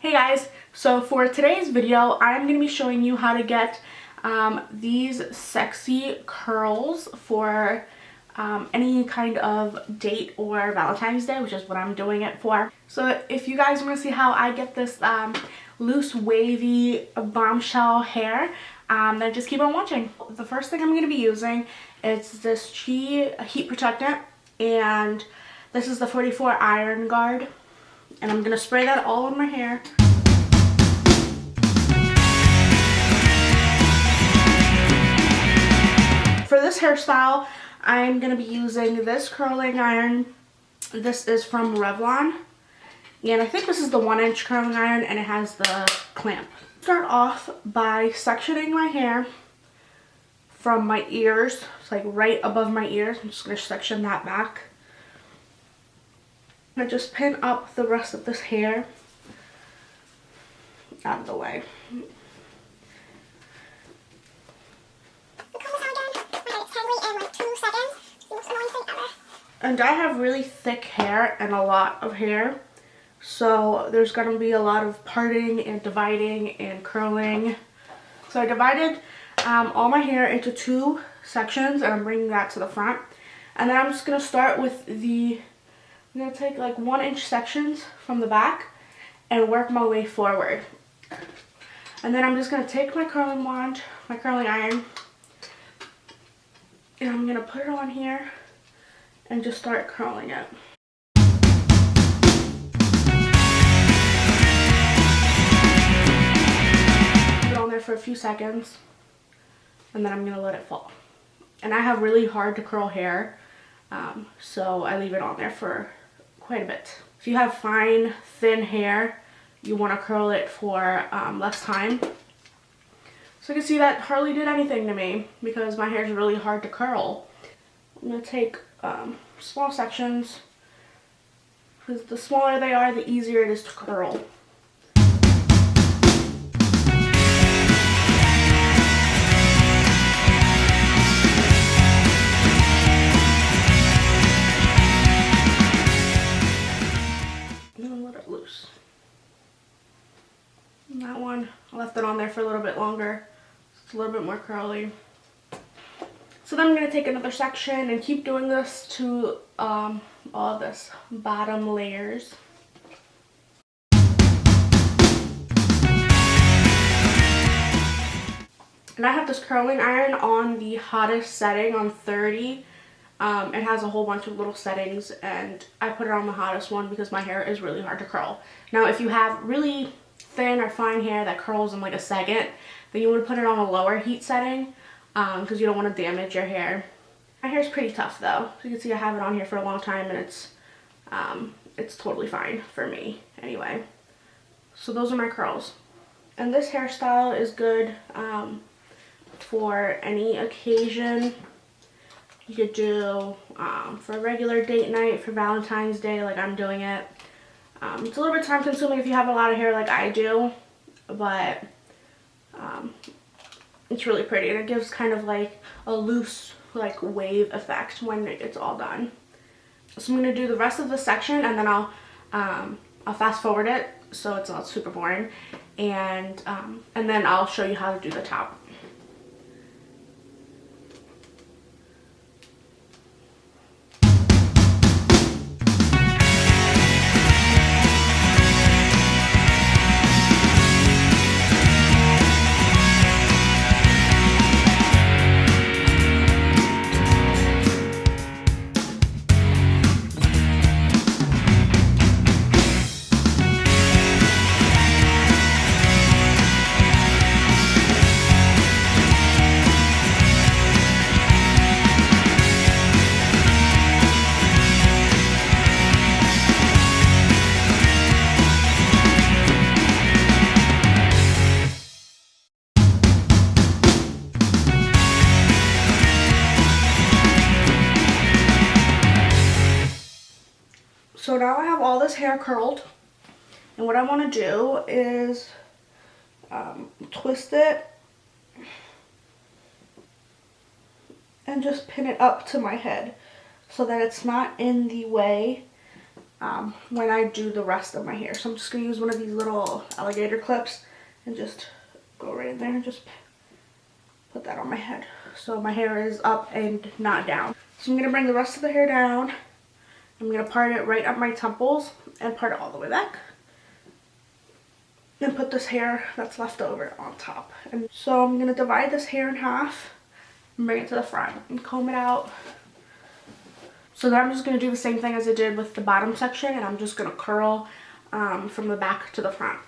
Hey guys, so for today's video, I'm going to be showing you how to get these sexy curls for any kind of date or Valentine's Day, which is what I'm doing it for. So if you guys want to see how I get this loose, wavy, bombshell hair, then just keep on watching. The first thing I'm going to be using is this Chi heat protectant, and this is the 44 Iron Guard. And I'm going to spray that all on my hair. For this hairstyle, I'm going to be using this curling iron. This is from Revlon. And I think this is the 1-inch curling iron, and it has the clamp. Start off by sectioning my hair from my ears. It's like right above my ears. I'm just going to section that back. I just pin up the rest of this hair out of the way. And I have really thick hair and a lot of hair, so there's going to be a lot of parting and dividing and curling. So I divided all my hair into 2 sections, and I'm bringing that to the front. And then I'm just going to start with I'm going to take like 1-inch sections from the back and work my way forward. And then I'm just going to take my curling wand, my curling iron, and I'm going to put it on here and just start curling it. Put it on there for a few seconds, and then I'm going to let it fall. And I have really hard to curl hair, so I leave it on there for quite a bit. If you have fine, thin hair, you want to curl it for less time. So you can see that hardly did anything to me because my hair is really hard to curl. I'm going to take small sections, because the smaller they are, the easier it is to curl. Loose. And that one, I left it on there for a little bit longer. It's a little bit more curly. So then I'm going to take another section and keep doing this to all of this bottom layers. And I have this curling iron on the hottest setting on 30. It has a whole bunch of little settings, and I put it on the hottest one because my hair is really hard to curl. Now if you have really thin or fine hair that curls in like a second, then you would put it on a lower heat setting because you don't want to damage your hair. My hair is pretty tough though. So you can see I have it on here for a long time, and it's totally fine for me anyway. So those are my curls. And this hairstyle is good for any occasion. You could do for a regular date night, for Valentine's Day like I'm doing it. It's a little bit time consuming if you have a lot of hair like I do, but it's really pretty, and it gives kind of like a loose like wave effect when it's all done. So I'm going to do the rest of the section, and then I'll fast forward it so it's not super boring, and then I'll show you how to do the top. So now I have all this hair curled, and what I want to do is twist it and just pin it up to my head so that it's not in the way when I do the rest of my hair. So I'm just going to use one of these little alligator clips and just go right in there and just put that on my head. So my hair is up and not down. So I'm going to bring the rest of the hair down. I'm going to part it right up my temples and part it all the way back. And put this hair that's left over on top. And so I'm going to divide this hair in half and bring it to the front and comb it out. So then I'm just going to do the same thing as I did with the bottom section, and I'm just going to curl from the back to the front.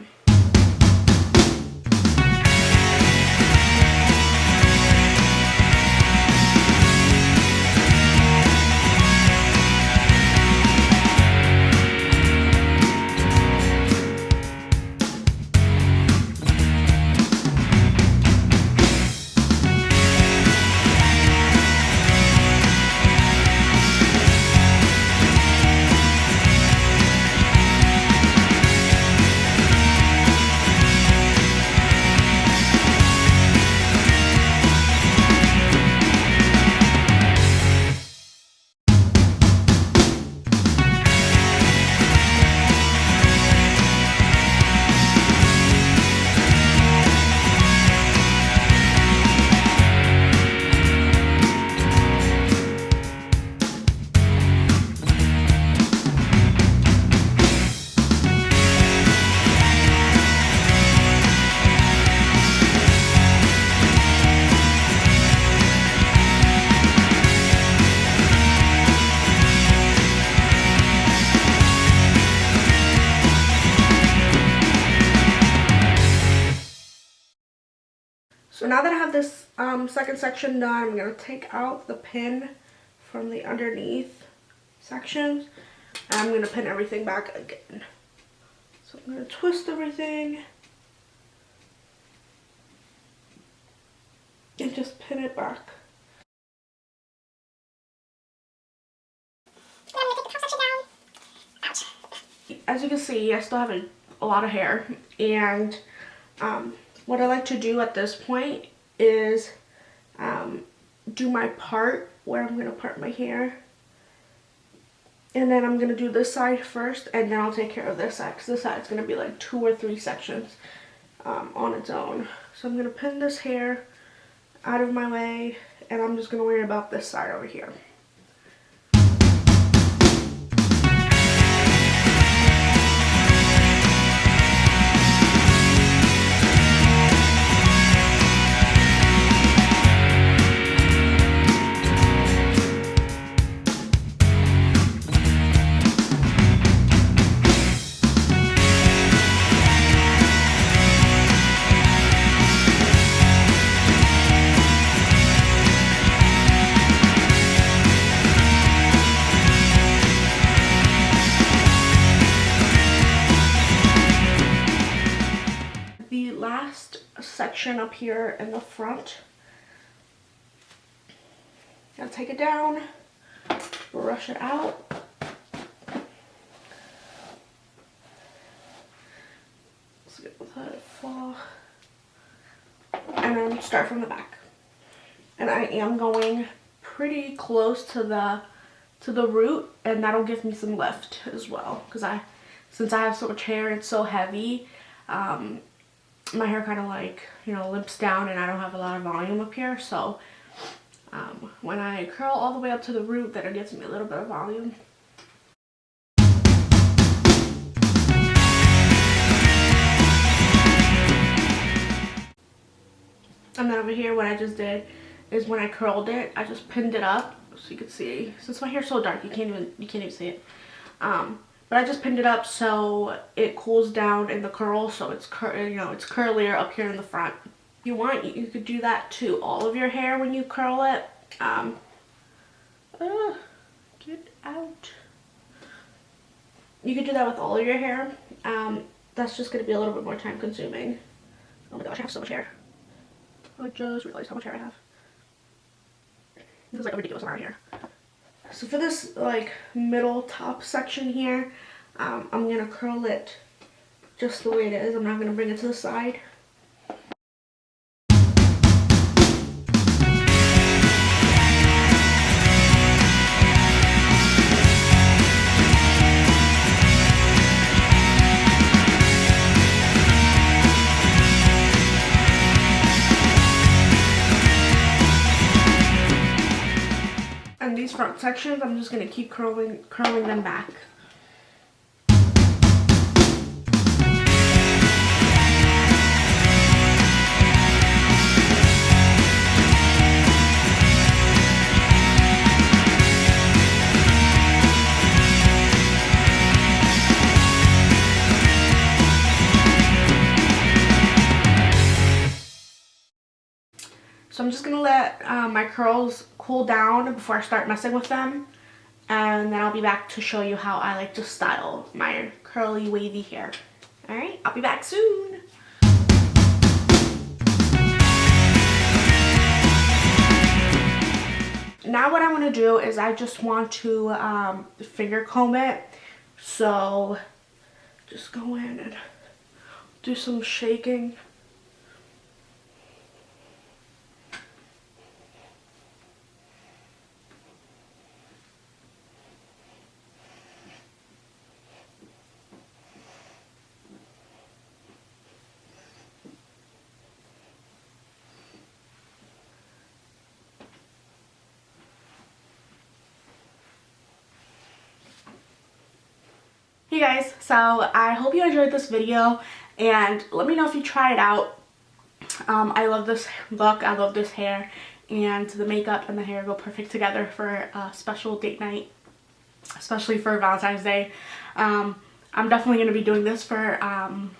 So now that I have this second section done, I'm going to take out the pin from the underneath sections. And I'm going to pin everything back again. So I'm going to twist everything. And just pin it back. I'm going to take the top section down. Ouch. As you can see, I still have a lot of hair. And what I like to do at this point is do my part where I'm going to part my hair. And then I'm going to do this side first, and then I'll take care of this side, because this side is going to be like 2 or 3 sections on its own. So I'm going to pin this hair out of my way, and I'm just going to worry about this side over here. Section up here in the front. Gotta take it down, brush it out. Let's get let it fall. And then start from the back. And I am going pretty close to the root, and that'll give me some lift as well, because since I have so much hair and it's so heavy, my hair kind of like, limps down, and I don't have a lot of volume up here. So when I curl all the way up to the root, then it gives me a little bit of volume. And then over here, what I just did is when I curled it, I just pinned it up so you can see. Since my hair's so dark, you can't even see it. But I just pinned it up so it cools down in the curl, so it's it's curlier up here in the front. If you want, you could do that to all of your hair when you curl it. Get out. You could do that with all of your hair. That's just going to be a little bit more time consuming. Oh my gosh, I have so much hair. I just realized how much hair I have. This is like a ridiculous amount of hair. So for this middle top section here, I'm going to curl it just the way it is. I'm not going to bring it to the side. these front sections, I'm just going to keep curling them back. So I'm just going to let my curls cool down before I start messing with them. And then I'll be back to show you how I like to style my curly wavy hair. Alright, I'll be back soon. Now what I want to do is I just want to finger comb it. So just go in and do some shaking. Hey guys, so I hope you enjoyed this video and let me know if you try it out. I love this look, I love this hair, and the makeup and the hair go perfect together for a special date night, especially for Valentine's Day. I'm definitely going to be doing this for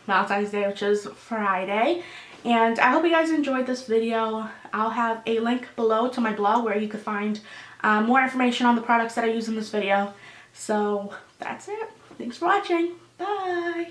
Valentine's Day, which is Friday. And I hope you guys enjoyed this video. I'll have a link below to my blog where you can find more information on the products that I use in this video. So that's it. Thanks for watching. Bye.